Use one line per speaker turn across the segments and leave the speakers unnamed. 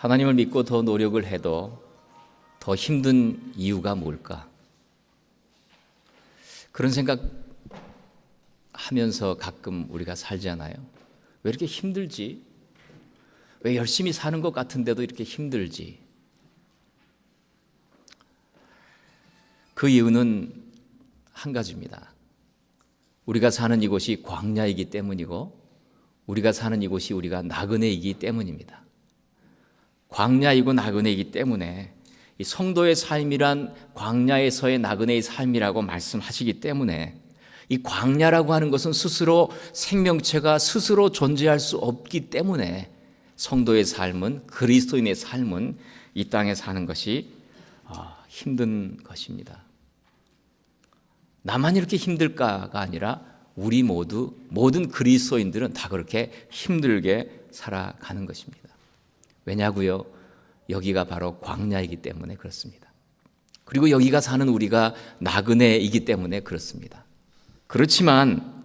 하나님을 믿고 더 노력을 해도 더 힘든 이유가 뭘까? 그런 생각 하면서 가끔 우리가 살잖아요. 왜 이렇게 힘들지? 왜 열심히 사는 것 같은데도 이렇게 힘들지? 그 이유는 한 가지입니다. 우리가 사는 이곳이 광야이기 때문이고 우리가 사는 이곳이 우리가 나그네이기 때문입니다. 광야이고 나그네이기 때문에 이 성도의 삶이란 광야에서의 나그네의 삶이라고 말씀하시기 때문에 이 광야라고 하는 것은 스스로 생명체가 스스로 존재할 수 없기 때문에 성도의 삶은, 그리스도인의 삶은 이 땅에 사는 것이 힘든 것입니다. 나만 이렇게 힘들까가 아니라 우리 모든 그리스도인들은 다 그렇게 힘들게 살아가는 것입니다. 왜냐고요? 여기가 바로 광야이기 때문에 그렇습니다. 그리고 여기가 사는 우리가 나그네이기 때문에 그렇습니다. 그렇지만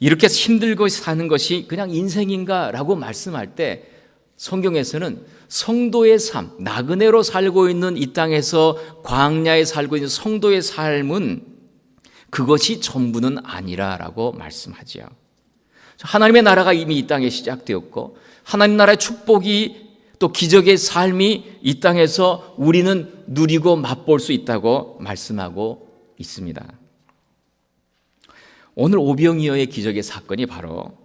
이렇게 힘들고 사는 것이 그냥 인생인가라고 말씀할 때 성경에서는 성도의 삶, 나그네로 살고 있는 이 땅에서 광야에 살고 있는 성도의 삶은 그것이 전부는 아니라라고 말씀하지요. 하나님의 나라가 이미 이 땅에 시작되었고 하나님 나라의 축복이 또 기적의 삶이 이 땅에서 우리는 누리고 맛볼 수 있다고 말씀하고 있습니다. 오늘 오병이어의 기적의 사건이 바로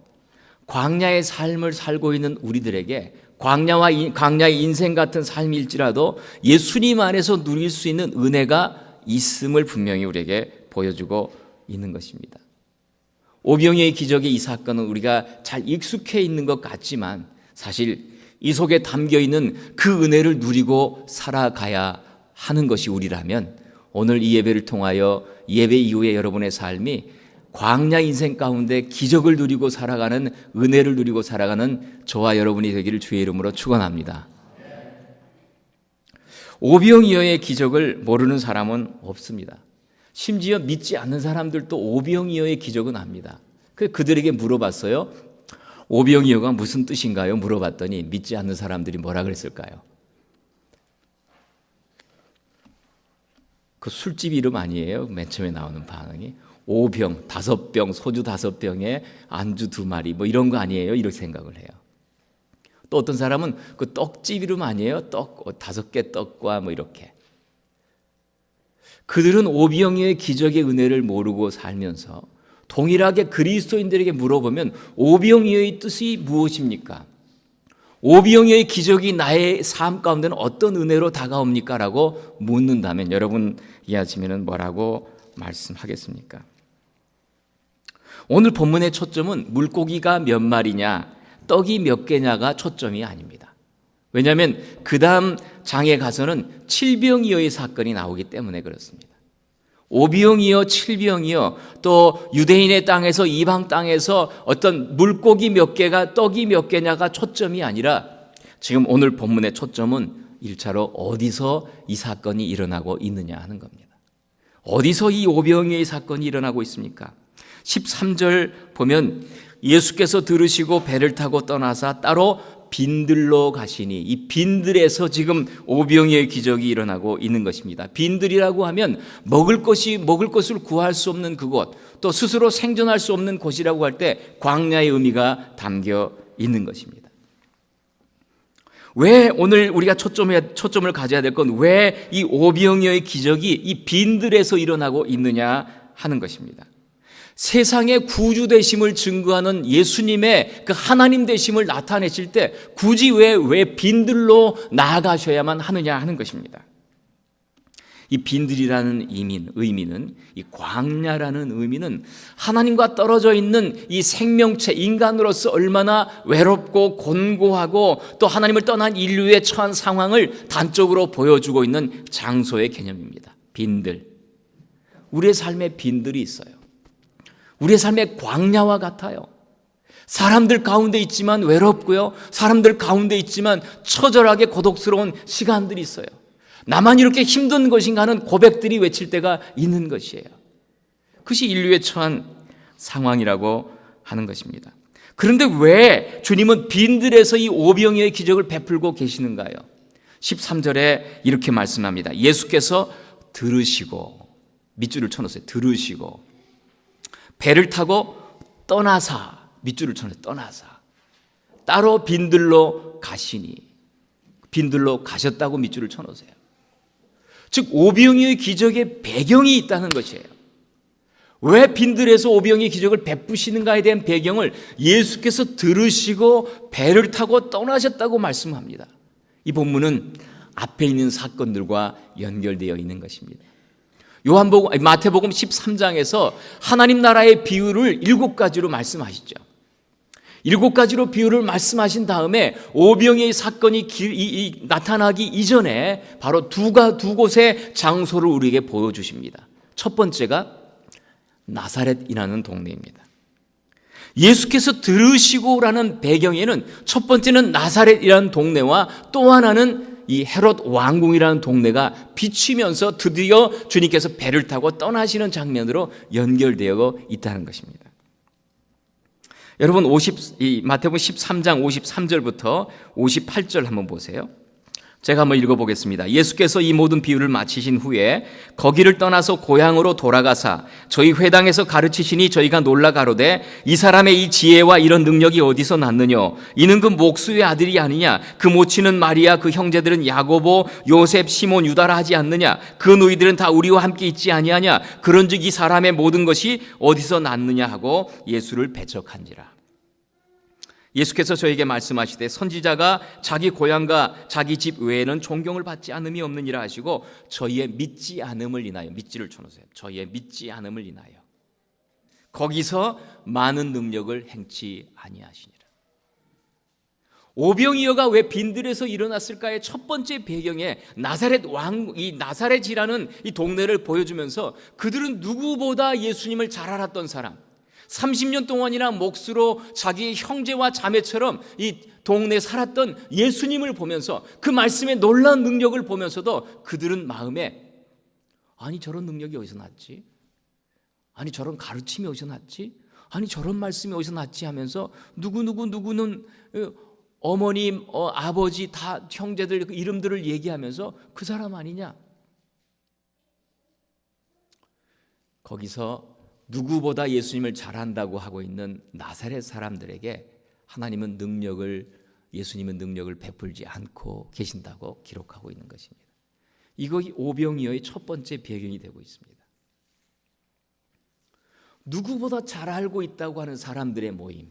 광야의 삶을 살고 있는 우리들에게 광야의 인생 같은 삶일지라도 예수님 안에서 누릴 수 있는 은혜가 있음을 분명히 우리에게 보여주고 있는 것입니다. 오병이어의 기적의 이 사건은 우리가 잘 익숙해 있는 것 같지만 사실 이 속에 담겨있는 그 은혜를 누리고 살아가야 하는 것이 우리라면 오늘 이 예배를 통하여 예배 이후에 여러분의 삶이 광야 인생 가운데 기적을 누리고 살아가는, 은혜를 누리고 살아가는 저와 여러분이 되기를 주의 이름으로 축원합니다. 오병이어의 기적을 모르는 사람은 없습니다. 심지어 믿지 않는 사람들도 오병이어의 기적은 압니다. 그들에게 물어봤어요. 오병이어가 무슨 뜻인가요? 물어봤더니 믿지 않는 사람들이 뭐라 그랬을까요? 그 술집 이름 아니에요? 맨 처음에 나오는 반응이. 5병, 5병, 소주 5병에 안주 2마리 뭐 이런 거 아니에요? 이렇게 생각을 해요. 또 어떤 사람은 그 떡집 이름 아니에요? 떡, 5개 떡과 뭐 이렇게. 그들은 오병이어의 기적의 은혜를 모르고 살면서 동일하게 그리스도인들에게 물어보면 오병이어의 뜻이 무엇입니까? 오병이어의 기적이 나의 삶 가운데는 어떤 은혜로 다가옵니까? 라고 묻는다면 여러분 이 아침에는 뭐라고 말씀하겠습니까? 오늘 본문의 초점은 물고기가 몇 마리냐, 떡이 몇 개냐가 초점이 아닙니다. 왜냐하면 그 다음 장에 가서는 칠병이어의 사건이 나오기 때문에 그렇습니다. 오병이어, 칠병이어, 또 유대인의 땅에서 이방 땅에서 어떤 물고기 몇 개가 떡이 몇 개냐가 초점이 아니라 지금 오늘 본문의 초점은 1차로 어디서 이 사건이 일어나고 있느냐 하는 겁니다. 어디서 이 오병이어의 사건이 일어나고 있습니까? 13절 보면 예수께서 들으시고 배를 타고 떠나사 따로 빈들로 가시니 이 빈들에서 지금 오병이어의 기적이 일어나고 있는 것입니다. 빈들이라고 하면 먹을 것을 구할 수 없는 그곳, 또 스스로 생존할 수 없는 곳이라고 할 때 광야의 의미가 담겨 있는 것입니다. 왜 오늘 우리가 초점을 가져야 될 건 왜 이 오병이어의 기적이 이 빈들에서 일어나고 있느냐 하는 것입니다. 세상의 구주 되심을 증거하는 예수님의 그 하나님 되심을 나타내실 때 굳이 왜 빈들로 나아가셔야만 하느냐 하는 것입니다. 이 빈들이라는 의미는, 이 광야라는 의미는 하나님과 떨어져 있는 이 생명체, 인간으로서 얼마나 외롭고 곤고하고 또 하나님을 떠난 인류의 처한 상황을 단적으로 보여주고 있는 장소의 개념입니다. 빈들. 우리의 삶에 빈들이 있어요. 우리의 삶의 광야와 같아요. 사람들 가운데 있지만 외롭고요. 사람들 가운데 있지만 처절하게 고독스러운 시간들이 있어요. 나만 이렇게 힘든 것인가 하는 고백들이 외칠 때가 있는 것이에요. 그것이 인류의 처한 상황이라고 하는 것입니다. 그런데 왜 주님은 빈들에서 이 오병이어의 기적을 베풀고 계시는가요? 13절에 이렇게 말씀합니다. 예수께서 들으시고, 밑줄을 쳐놓으세요. 들으시고 배를 타고 떠나사, 밑줄을 쳐놓으세요. 떠나사 따로 빈들로 가시니, 빈들로 가셨다고 밑줄을 쳐놓으세요. 즉 오병이어의 기적의 배경이 있다는 것이에요. 왜 빈들에서 오병이어의 기적을 베푸시는가에 대한 배경을 예수께서 들으시고 배를 타고 떠나셨다고 말씀합니다. 이 본문은 앞에 있는 사건들과 연결되어 있는 것입니다. 마태복음 13장에서 하나님 나라의 비유를 7가지로 말씀하시죠. 7가지로 비유를 말씀하신 다음에 오병이어의 사건이 나타나기 이전에 바로 두 곳의 장소를 우리에게 보여주십니다. 첫 번째가 나사렛이라는 동네입니다. 예수께서 들으시고라는 배경에는 첫 번째는 나사렛이라는 동네와 또 하나는 이 헤롯 왕궁이라는 동네가 비치면서 드디어 주님께서 배를 타고 떠나시는 장면으로 연결되어 있다는 것입니다. 여러분 마태복음 13장 53절부터 58절 한번 보세요. 제가 한번 읽어보겠습니다. 예수께서 이 모든 비유를 마치신 후에 거기를 떠나서 고향으로 돌아가사 저희 회당에서 가르치시니 저희가 놀라 가로되 이 사람의 이 지혜와 이런 능력이 어디서 났느냐? 이는 그 목수의 아들이 아니냐? 그 모친은 마리아, 그 형제들은 야고보, 요셉, 시몬, 유다라 하지 않느냐? 그 너희들은 다 우리와 함께 있지 아니하냐? 그런즉 이 사람의 모든 것이 어디서 났느냐 하고 예수를 배척한지라. 예수께서 저에게 말씀하시되 선지자가 자기 고향과 자기 집 외에는 존경을 받지 않음이 없느니라 하시고 저희의 믿지 않음을 인하여, 밑줄을 쳐놓으세요. 저희의 믿지 않음을 인하여 거기서 많은 능력을 행치 아니하시니라. 오병이어가 왜 빈들에서 일어났을까의 첫 번째 배경에 이 나사렛이라는 이 동네를 보여주면서 그들은 누구보다 예수님을 잘 알았던 사람, 30년 동안이나 몫으로 자기의 형제와 자매처럼 이 동네에 살았던 예수님을 보면서 그 말씀의 놀라운 능력을 보면서도 그들은 마음에 아니 저런 능력이 어디서 났지? 아니 저런 가르침이 어디서 났지? 아니 저런 말씀이 어디서 났지? 하면서 누구는 어머님, 아버지 다 형제들 그 이름들을 얘기하면서 그 사람 아니냐? 거기서 누구보다 예수님을 잘한다고 하고 있는 나사렛 사람들에게 하나님은 예수님은 능력을 베풀지 않고 계신다고 기록하고 있는 것입니다. 이것이 오병이어의 첫 번째 배경이 되고 있습니다. 누구보다 잘 알고 있다고 하는 사람들의 모임,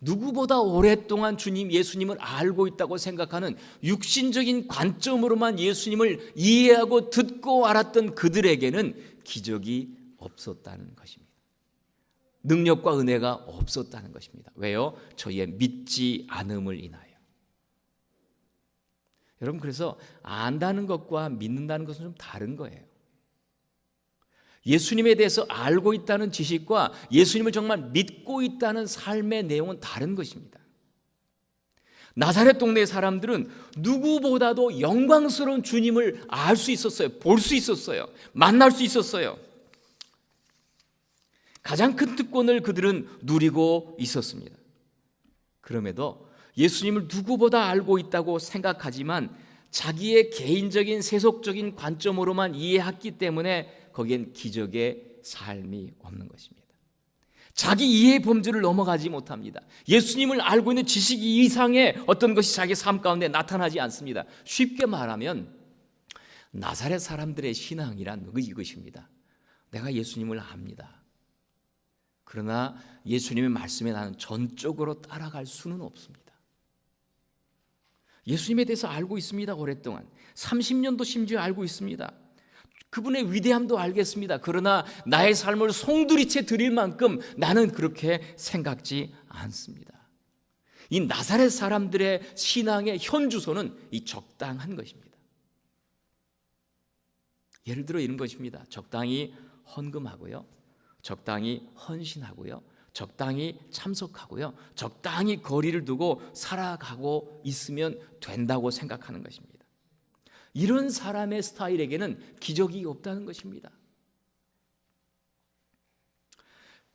누구보다 오랫동안 예수님을 알고 있다고 생각하는 육신적인 관점으로만 예수님을 이해하고 듣고 알았던 그들에게는 기적이 없었다는 것입니다. 능력과 은혜가 없었다는 것입니다. 왜요? 저희의 믿지 않음을 인하여. 여러분, 그래서 안다는 것과 믿는다는 것은 좀 다른 거예요. 예수님에 대해서 알고 있다는 지식과 예수님을 정말 믿고 있다는 삶의 내용은 다른 것입니다. 나사렛 동네 사람들은 누구보다도 영광스러운 주님을 알 수 있었어요. 볼 수 있었어요. 만날 수 있었어요. 가장 큰 특권을 그들은 누리고 있었습니다. 그럼에도 예수님을 누구보다 알고 있다고 생각하지만 자기의 개인적인 세속적인 관점으로만 이해했기 때문에 거기엔 기적의 삶이 없는 것입니다. 자기 이해의 범주를 넘어가지 못합니다. 예수님을 알고 있는 지식 이상의 어떤 것이 자기 삶 가운데 나타나지 않습니다. 쉽게 말하면 나사렛 사람들의 신앙이란 이것입니다. 내가 예수님을 압니다. 그러나 예수님의 말씀에 나는 전적으로 따라갈 수는 없습니다. 예수님에 대해서 알고 있습니다. 오랫동안 30년도 심지어 알고 있습니다. 그분의 위대함도 알겠습니다. 그러나 나의 삶을 송두리째 드릴 만큼 나는 그렇게 생각지 않습니다. 이 나사렛 사람들의 신앙의 현주소는 이 적당한 것입니다. 예를 들어 이런 것입니다. 적당히 헌금하고요, 적당히 헌신하고요, 적당히 참석하고요, 적당히 거리를 두고 살아가고 있으면 된다고 생각하는 것입니다. 이런 사람의 스타일에게는 기적이 없다는 것입니다.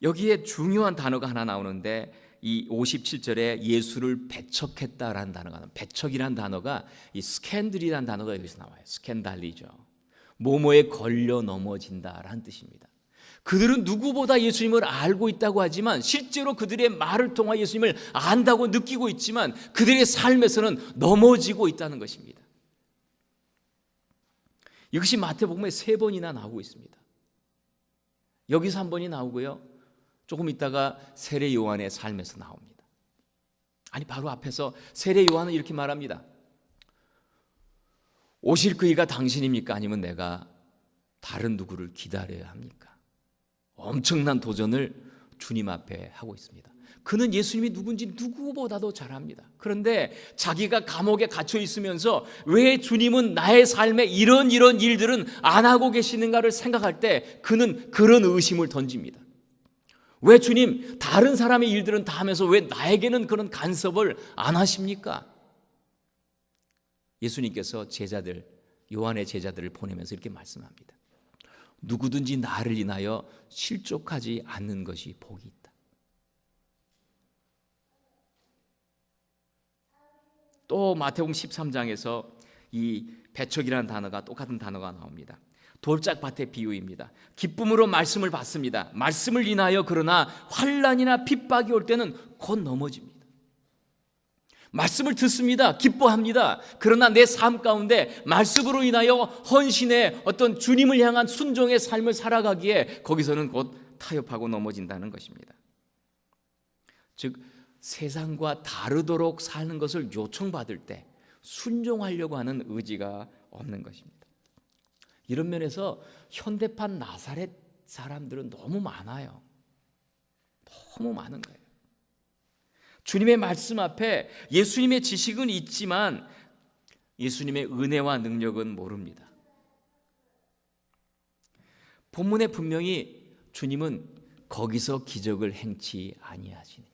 여기에 중요한 단어가 하나 나오는데 이 57절에 예수를 배척했다라는 단어가, 배척이라는 단어가 이 스캔들이라는 단어가 여기서 나와요. 스캔달리죠. 뭐뭐에 걸려 넘어진다라는 뜻입니다. 그들은 누구보다 예수님을 알고 있다고 하지만 실제로 그들의 말을 통해 예수님을 안다고 느끼고 있지만 그들의 삶에서는 넘어지고 있다는 것입니다. 이것이 마태복음에 3번이나 나오고 있습니다. 여기서 한 번이 나오고요, 조금 있다가 세례 요한의 삶에서 나옵니다. 아니, 바로 앞에서 세례 요한은 이렇게 말합니다. 오실 그이가 당신입니까? 아니면 내가 다른 누구를 기다려야 합니까? 엄청난 도전을 주님 앞에 하고 있습니다. 그는 예수님이 누군지 누구보다도 잘 압니다. 그런데 자기가 감옥에 갇혀 있으면서 왜 주님은 나의 삶에 이런 일들은 안 하고 계시는가를 생각할 때 그는 그런 의심을 던집니다. 왜 주님 다른 사람의 일들은 다 하면서 왜 나에게는 그런 간섭을 안 하십니까? 예수님께서 제자들, 요한의 제자들을 보내면서 이렇게 말씀합니다. 누구든지 나를 인하여 실족하지 않는 것이 복이 있다. 또 마태복음 13장에서 이 배척이라는 단어가, 똑같은 단어가 나옵니다. 돌짝밭의 비유입니다. 기쁨으로 말씀을 받습니다. 말씀을 인하여 그러나 환난이나 핍박이 올 때는 곧 넘어집니다. 말씀을 듣습니다. 기뻐합니다. 그러나 내 삶 가운데 말씀으로 인하여 헌신의 어떤 주님을 향한 순종의 삶을 살아가기에 거기서는 곧 타협하고 넘어진다는 것입니다. 즉 세상과 다르도록 사는 것을 요청받을 때 순종하려고 하는 의지가 없는 것입니다. 이런 면에서 현대판 나사렛 사람들은 너무 많아요. 너무 많은 거예요. 주님의 말씀 앞에 예수님의 지식은 있지만 예수님의 은혜와 능력은 모릅니다. 본문에 분명히 주님은 거기서 기적을 행치 아니하시느니라.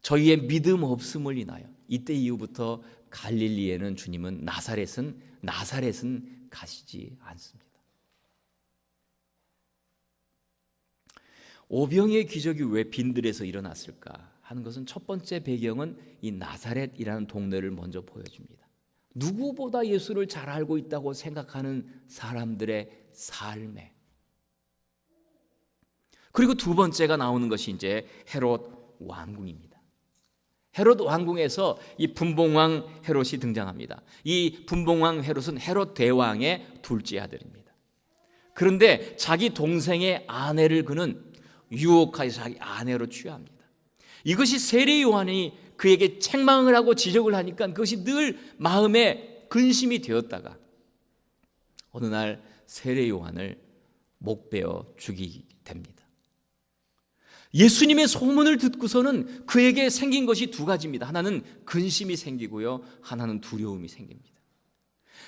저희의 믿음 없음을 인하여 이때 이후부터 갈릴리에는 주님은 나사렛은 가시지 않습니다. 오병이의 기적이 왜 빈들에서 일어났을까 하는 것은 첫 번째 배경은 이 나사렛이라는 동네를 먼저 보여줍니다. 누구보다 예수를 잘 알고 있다고 생각하는 사람들의 삶에, 그리고 두 번째가 나오는 것이 이제 헤롯 왕궁입니다. 헤롯 왕궁에서 이 분봉왕 헤롯이 등장합니다. 이 분봉왕 헤롯은 헤롯 대왕의 둘째 아들입니다. 그런데 자기 동생의 아내를 그는 유혹하여 자기 아내로 취합니다. 이것이 세례 요한이 그에게 책망을 하고 지적을 하니까 그것이 늘 마음에 근심이 되었다가 어느 날 세례 요한을 목베어 죽이게 됩니다. 예수님의 소문을 듣고서는 그에게 생긴 것이 두 가지입니다. 하나는 근심이 생기고요, 하나는 두려움이 생깁니다.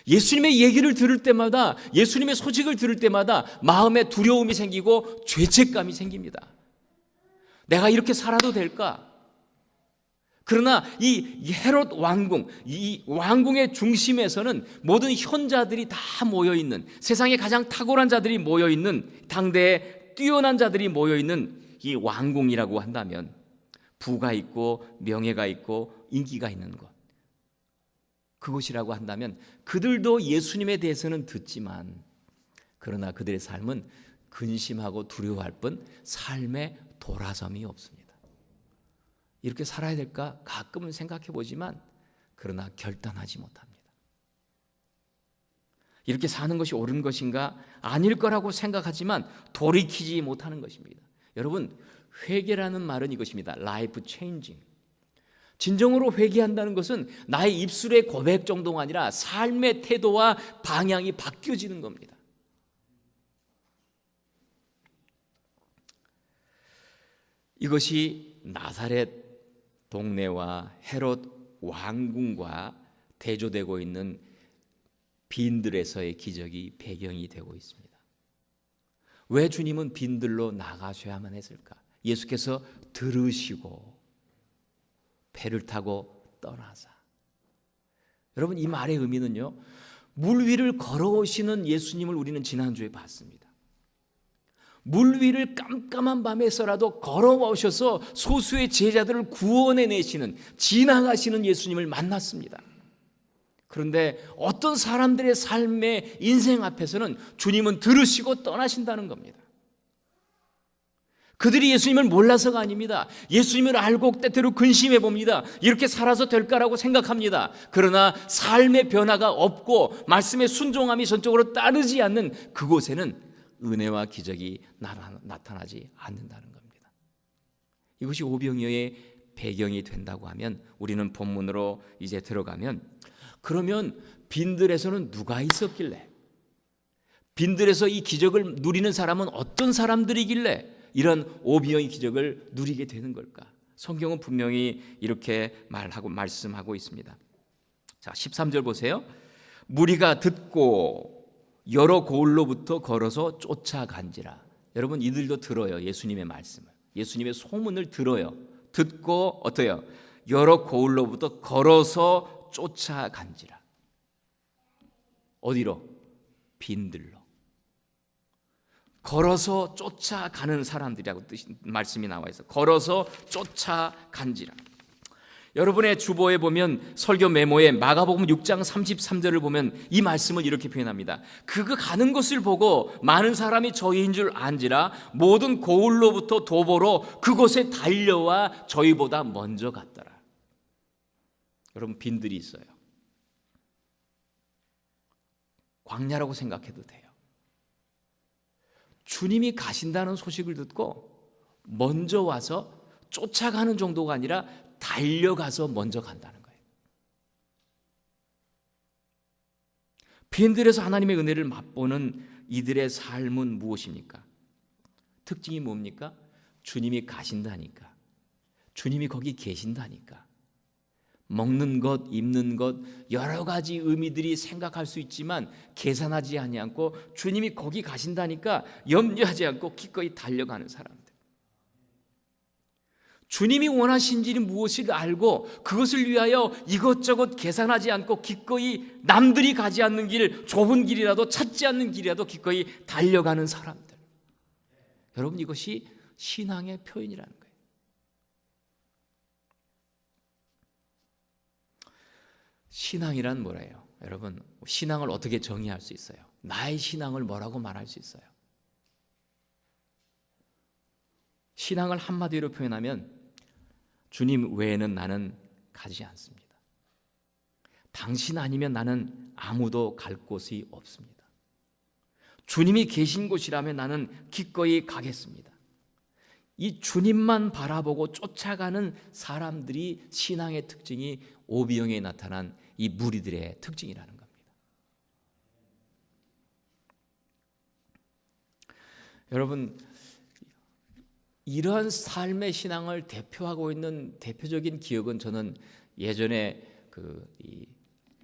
예수님의 얘기를 들을 때마다, 예수님의 소식을 들을 때마다 마음에 두려움이 생기고 죄책감이 생깁니다. 내가 이렇게 살아도 될까? 그러나 이 헤롯 왕궁, 이 왕궁의 중심에서는 모든 현자들이 다 모여있는, 세상에 가장 탁월한 자들이 모여있는, 당대에 뛰어난 자들이 모여있는 이 왕궁이라고 한다면 부가 있고 명예가 있고 인기가 있는 곳, 그곳이라고 한다면 그들도 예수님에 대해서는 듣지만 그러나 그들의 삶은 근심하고 두려워할 뿐 삶에 돌아섬이 없습니다. 이렇게 살아야 될까? 가끔은 생각해 보지만 그러나 결단하지 못합니다. 이렇게 사는 것이 옳은 것인가? 아닐 거라고 생각하지만 돌이키지 못하는 것입니다. 여러분, 회개라는 말은 이것입니다. 라이프 체인징. 진정으로 회개한다는 것은 나의 입술의 고백 정도가 아니라 삶의 태도와 방향이 바뀌어지는 겁니다. 이것이 나사렛 동네와 헤롯 왕궁과 대조되고 있는 빈들에서의 기적이 배경이 되고 있습니다. 왜 주님은 빈들로 나가셔야만 했을까? 예수께서 들으시고 배를 타고 떠나사. 여러분, 이 말의 의미는요, 물 위를 걸어오시는 예수님을 우리는 지난주에 봤습니다. 물 위를 깜깜한 밤에서라도 걸어오셔서 소수의 제자들을 구원해 내시는, 지나가시는 예수님을 만났습니다. 그런데 어떤 사람들의 삶의 인생 앞에서는 주님은 들으시고 떠나신다는 겁니다. 그들이 예수님을 몰라서가 아닙니다. 예수님을 알고 때때로 근심해 봅니다. 이렇게 살아서 될까라고 생각합니다. 그러나 삶의 변화가 없고 말씀의 순종함이 전적으로 따르지 않는 그곳에는 은혜와 기적이 나타나지 않는다는 겁니다. 이것이 오병이어의 배경이 된다고 하면, 우리는 본문으로 이제 들어가면, 그러면 빈들에서는 누가 있었길래, 빈들에서 이 기적을 누리는 사람은 어떤 사람들이길래 이런 오병이어의 기적을 누리게 되는 걸까? 성경은 분명히 이렇게 말씀하고 있습니다. 자, 13절 보세요. 무리가 듣고 여러 고을로부터 걸어서 쫓아간지라. 여러분, 이들도 들어요. 예수님의 말씀을, 예수님의 소문을 들어요. 듣고 어때요? 여러 고을로부터 걸어서 쫓아간지라. 어디로? 빈들로. 걸어서 쫓아가는 사람들이라고 말씀이 나와 있어요. 걸어서 쫓아간지라. 여러분의 주보에 보면, 설교 메모에 마가복음 6장 33절을 보면 이 말씀을 이렇게 표현합니다. 그 가는 것을 보고 많은 사람이 저희인 줄 안지라 모든 고을로부터 도보로 그곳에 달려와 저희보다 먼저 갔더라. 여러분, 빈들이 있어요. 광야라고 생각해도 돼요. 주님이 가신다는 소식을 듣고 먼저 와서 쫓아가는 정도가 아니라 달려가서 먼저 간다는 거예요. 빈들에서 하나님의 은혜를 맛보는 이들의 삶은 무엇입니까? 특징이 뭡니까? 주님이 가신다니까, 주님이 거기 계신다니까. 먹는 것, 입는 것, 여러 가지 의미들이 생각할 수 있지만 계산하지 않고 주님이 거기 가신다니까 염려하지 않고 기꺼이 달려가는 사람들. 주님이 원하신 일이 무엇을 알고 그것을 위하여 이것저것 계산하지 않고 기꺼이 남들이 가지 않는 길, 좁은 길이라도 찾지 않는 길이라도 기꺼이 달려가는 사람들. 여러분, 이것이 신앙의 표현이라는 거예요. 신앙이란 뭐래요? 여러분, 신앙을 어떻게 정의할 수 있어요? 나의 신앙을 뭐라고 말할 수 있어요? 신앙을 한마디로 표현하면, 주님 외에는 나는 가지 않습니다. 당신 아니면 나는 아무도 갈 곳이 없습니다. 주님이 계신 곳이라면 나는 기꺼이 가겠습니다. 이 주님만 바라보고 쫓아가는 사람들이 신앙의 특징이 오병이어에 나타난 이 무리들의 특징이라는 겁니다. 여러분, 이러한 삶의 신앙을 대표하고 있는 대표적인 기억은, 저는 예전에 이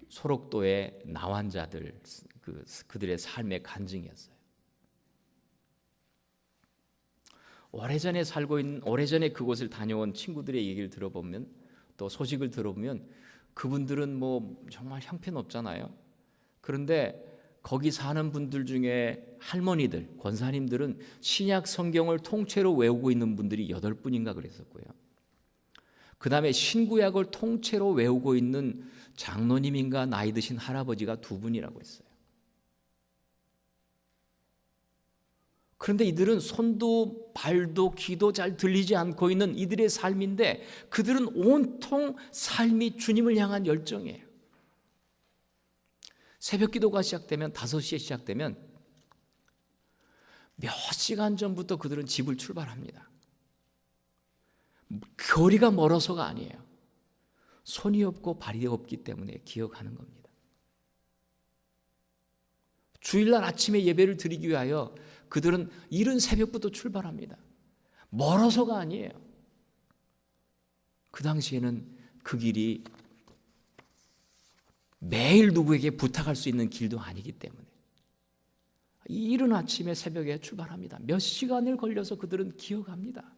소록도의 나환자들, 그들의 삶의 간증이었어요. 오래전에 그곳을 다녀온 친구들의 얘기를 들어보면, 또 소식을 들어보면, 그분들은 뭐 정말 형편없잖아요. 그런데 거기 사는 분들 중에 할머니들, 권사님들은 신약 성경을 통째로 외우고 있는 분들이 8분인가 그랬었고요. 그 다음에 신구약을 통째로 외우고 있는 장로님인가 나이 드신 할아버지가 2분이라고 했어요. 그런데 이들은 손도 발도 귀도 잘 들리지 않고 있는 이들의 삶인데, 그들은 온통 삶이 주님을 향한 열정이에요. 새벽 기도가 시작되면, 5시에 시작되면 몇 시간 전부터 그들은 집을 출발합니다. 거리가 멀어서가 아니에요. 손이 없고 발이 없기 때문에 기억하는 겁니다. 주일날 아침에 예배를 드리기 위하여 그들은 이른 새벽부터 출발합니다. 멀어서가 아니에요. 그 당시에는 그 길이 매일 누구에게 부탁할 수 있는 길도 아니기 때문에 이른 아침에 새벽에 출발합니다. 몇 시간을 걸려서 그들은 기억합니다.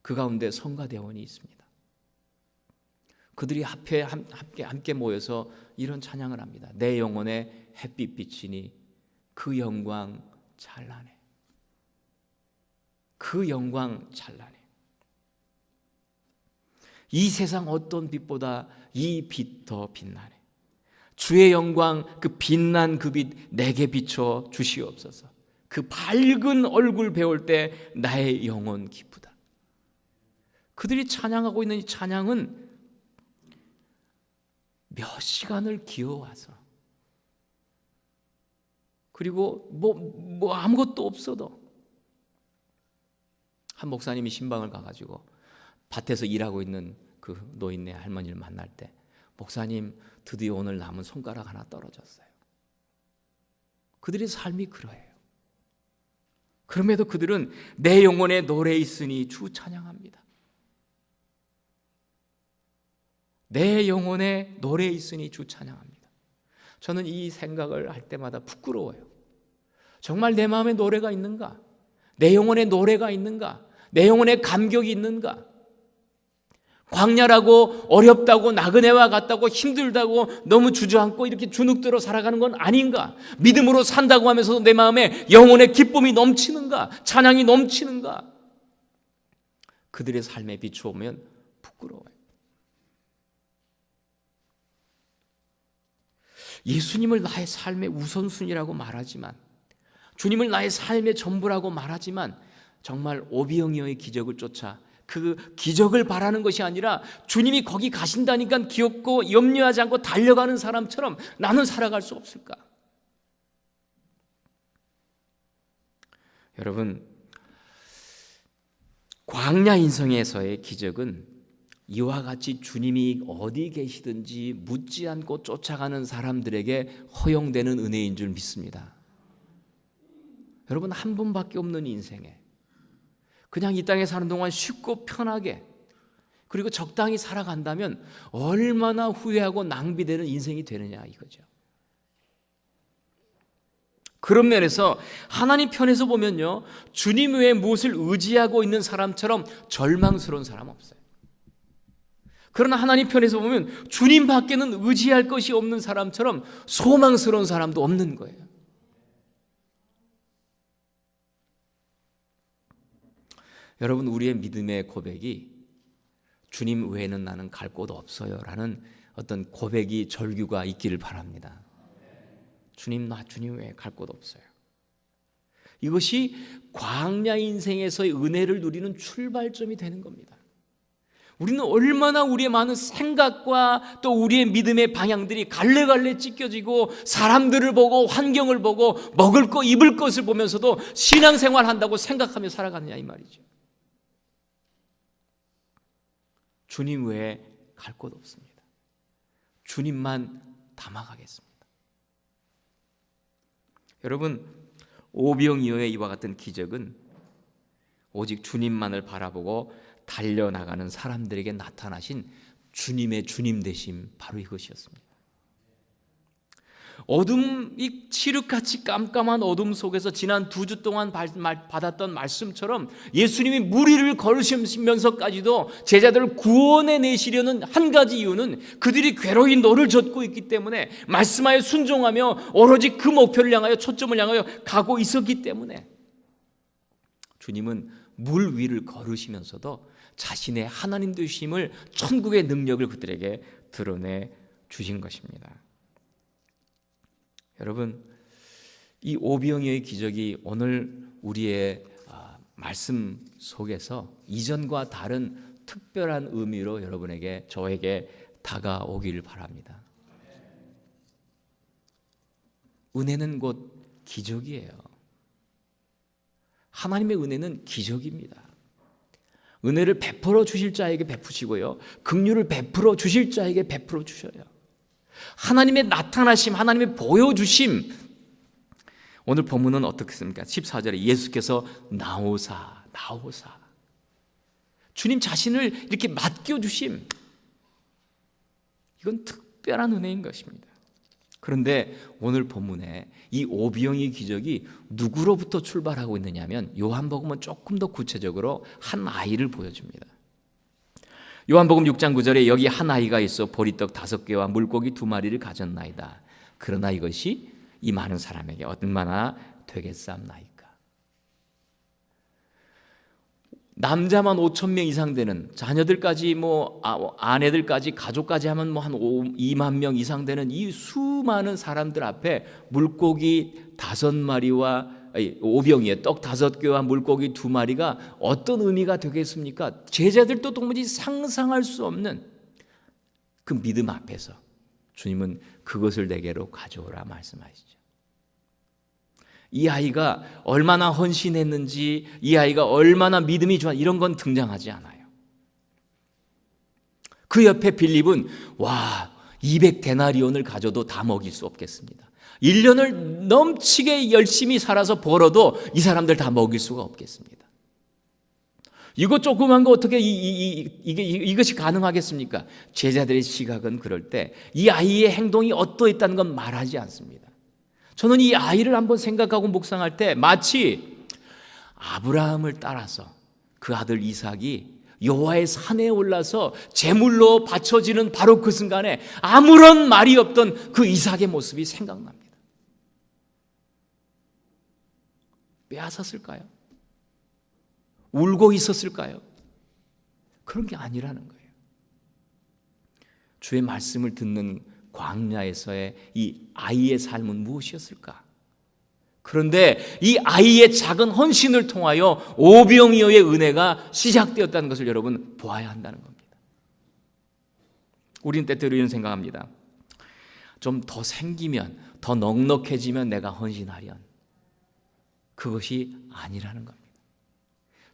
그 가운데 성가대원이 있습니다. 그들이 함께 모여서 이런 찬양을 합니다. 내 영혼에 햇빛 비치니 그 영광 찬란해. 그 영광 찬란해. 이 세상 어떤 빛보다 이 빛 더 빛나네. 주의 영광, 그 빛난 그 빛 내게 비춰 주시옵소서. 그 밝은 얼굴 배울 때 나의 영혼 기쁘다. 그들이 찬양하고 있는 이 찬양은 몇 시간을 기어와서, 그리고 뭐 아무것도 없어도, 한 목사님이 신방을 가가지고 밭에서 일하고 있는 그 노인네 할머니를 만날 때, 목사님 드디어 오늘 남은 손가락 하나 떨어졌어요. 그들의 삶이 그러해요. 그럼에도 그들은 내 영혼에 노래 있으니 주 찬양합니다. 내 영혼에 노래 있으니 주 찬양합니다. 저는 이 생각을 할 때마다 부끄러워요. 정말 내 마음에 노래가 있는가? 내 영혼에 노래가 있는가? 내 영혼에 감격이 있는가? 광야라고 어렵다고 나그네와 같다고 힘들다고 너무 주저앉고 이렇게 주눅들어 살아가는 건 아닌가? 믿음으로 산다고 하면서도 내 마음에 영혼의 기쁨이 넘치는가? 찬양이 넘치는가? 그들의 삶에 비추어보면 부끄러워요. 예수님을 나의 삶의 우선순위라고 말하지만, 주님을 나의 삶의 전부라고 말하지만, 정말 오비영이어의 기적을 쫓아 그 기적을 바라는 것이 아니라 주님이 거기 가신다니까 귀엽고 염려하지 않고 달려가는 사람처럼 나는 살아갈 수 없을까? 여러분, 광야 인생에서의 기적은 이와 같이 주님이 어디 계시든지 묻지 않고 쫓아가는 사람들에게 허용되는 은혜인 줄 믿습니다. 여러분, 한 번밖에 없는 인생에 그냥 이 땅에 사는 동안 쉽고 편하게, 그리고 적당히 살아간다면 얼마나 후회하고 낭비되는 인생이 되느냐 이거죠. 그런 면에서 하나님 편에서 보면요, 주님 외에 무엇을 의지하고 있는 사람처럼 절망스러운 사람 없어요. 그러나 하나님 편에서 보면 주님 밖에는 의지할 것이 없는 사람처럼 소망스러운 사람도 없는 거예요. 여러분, 우리의 믿음의 고백이 주님 외에는 나는 갈 곳 없어요 라는 어떤 고백이, 절규가 있기를 바랍니다. 주님 외에 갈 곳 없어요. 이것이 광야 인생에서의 은혜를 누리는 출발점이 되는 겁니다. 우리는 얼마나 우리의 많은 생각과 또 우리의 믿음의 방향들이 갈래갈래 찢겨지고, 사람들을 보고 환경을 보고 먹을 것 입을 것을 보면서도 신앙생활 한다고 생각하며 살아가느냐 이 말이죠. 주님 외에 갈 곳 없습니다. 주님만 담아가겠습니다. 여러분, 오병이어의 이와 같은 기적은 오직 주님만을 바라보고 달려나가는 사람들에게 나타나신 주님의 주님 되심, 바로 이것이었습니다. 어둠이 칠흑같이 깜깜한 어둠 속에서 지난 2주 동안 받았던 말씀처럼 예수님이 무리를 걸으시면서까지도 제자들을 구원해 내시려는 한 가지 이유는 그들이 괴로이 너를 좇고 있기 때문에, 말씀하여 순종하며 오로지 그 목표를 향하여 초점을 향하여 가고 있었기 때문에, 주님은 물 위를 걸으시면서도 자신의 하나님 되심을, 천국의 능력을 그들에게 드러내 주신 것입니다. 여러분, 이 오병이어의 기적이 오늘 우리의 말씀 속에서 이전과 다른 특별한 의미로 여러분에게, 저에게 다가오기를 바랍니다. 은혜는 곧 기적이에요. 하나님의 은혜는 기적입니다. 은혜를 베풀어 주실 자에게 베푸시고요, 긍휼을 베풀어 주실 자에게 베풀어 주셔요. 하나님의 나타나심, 하나님의 보여주심. 오늘 본문은 어떻습니까? 14절에 예수께서 나오사. 주님 자신을 이렇게 맡겨주심. 이건 특별한 은혜인 것입니다. 그런데 오늘 본문에 이 오병이어의 기적이 누구로부터 출발하고 있느냐면, 요한복음은 조금 더 구체적으로 한 아이를 보여줍니다. 요한복음 6장 9절에 여기 한 아이가 있어 보리떡 5개와 물고기 2마리를 가졌나이다. 그러나 이것이 이 많은 사람에게 얼마나 되겠사옵나이까? 남자만 5,000명 이상 되는, 자녀들까지 아내들까지 가족까지 하면 한 2만 명 이상 되는 이 수많은 사람들 앞에 물고기 5마리와 5병이에 떡 5개와 물고기 2마리가 어떤 의미가 되겠습니까? 제자들도 도무지 상상할 수 없는 그 믿음 앞에서 주님은 그것을 내게로 가져오라 말씀하시죠. 이 아이가 얼마나 헌신했는지, 이 아이가 얼마나 믿음이 좋아, 이런 건 등장하지 않아요. 그 옆에 빌립은 200데나리온을 가져도 다 먹일 수 없겠습니다. 1년을 넘치게 열심히 살아서 벌어도 이 사람들 다 먹일 수가 없겠습니다. 이거 조그만 거 어떻게 이것이 가능하겠습니까? 제자들의 시각은 그럴 때 이 아이의 행동이 어떠했다는 건 말하지 않습니다. 저는 이 아이를 한번 생각하고 묵상할 때 마치 아브라함을 따라서 그 아들 이삭이 여호와의 산에 올라서 제물로 바쳐지는 바로 그 순간에 아무런 말이 없던 그 이삭의 모습이 생각납니다. 빼앗았을까요? 울고 있었을까요? 그런 게 아니라는 거예요. 주의 말씀을 듣는 광야에서의 이 아이의 삶은 무엇이었을까? 그런데 이 아이의 작은 헌신을 통하여 오병이어의 은혜가 시작되었다는 것을 여러분 보아야 한다는 겁니다. 우리는 때때로 이런 생각합니다. 좀 더 생기면, 더 넉넉해지면 내가 헌신하련. 그것이 아니라는 겁니다.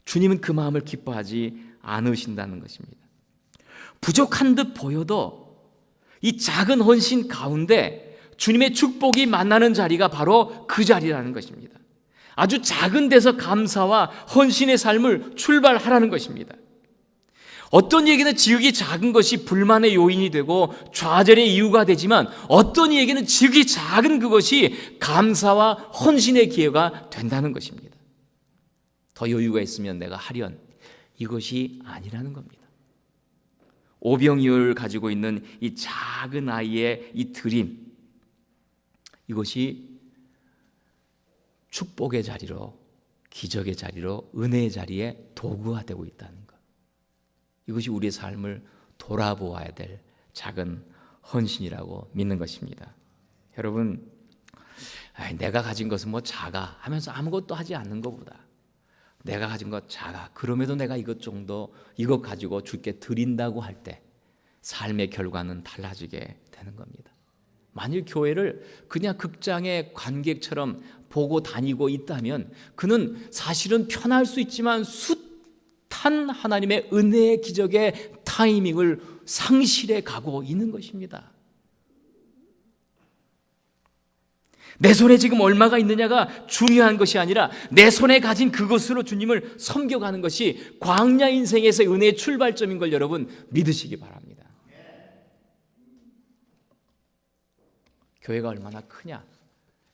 주님은 그 마음을 기뻐하지 않으신다는 것입니다. 부족한 듯 보여도 이 작은 헌신 가운데 주님의 축복이 만나는 자리가 바로 그 자리라는 것입니다. 아주 작은 데서 감사와 헌신의 삶을 출발하라는 것입니다. 어떤 이에게는 지극히 작은 것이 불만의 요인이 되고 좌절의 이유가 되지만, 어떤 이에게는 지극히 작은 그것이 감사와 헌신의 기회가 된다는 것입니다. 더 여유가 있으면 내가 하련, 이것이 아니라는 겁니다. 오병이어를 가지고 있는 이 작은 아이의 이 드림, 이것이 축복의 자리로, 기적의 자리로, 은혜의 자리에 도구화되고 있다는 것. 이것이 우리의 삶을 돌아보아야 될 작은 헌신이라고 믿는 것입니다. 여러분, 내가 가진 것은 작아 하면서 아무것도 하지 않는 것보다 내가 가진 것 작아, 그럼에도 내가 이것 가지고 주께 드린다고 할 때 삶의 결과는 달라지게 되는 겁니다. 만일 교회를 그냥 극장의 관객처럼 보고 다니고 있다면 그는 사실은 편할 수 있지만 숱한 하나님의 은혜의 기적의 타이밍을 상실해 가고 있는 것입니다. 내 손에 지금 얼마가 있느냐가 중요한 것이 아니라 내 손에 가진 그것으로 주님을 섬겨가는 것이 광야 인생에서의 은혜의 출발점인 걸 여러분 믿으시기 바랍니다. 교회가 얼마나 크냐,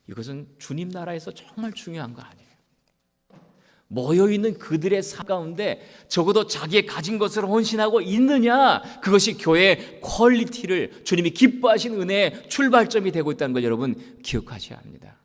이것은 주님 나라에서 정말 중요한 거 아니에요. 모여있는 그들의 삶 가운데 적어도 자기의 가진 것을 헌신하고 있느냐, 그것이 교회의 퀄리티를, 주님이 기뻐하신 은혜의 출발점이 되고 있다는 걸 여러분 기억하셔야 합니다.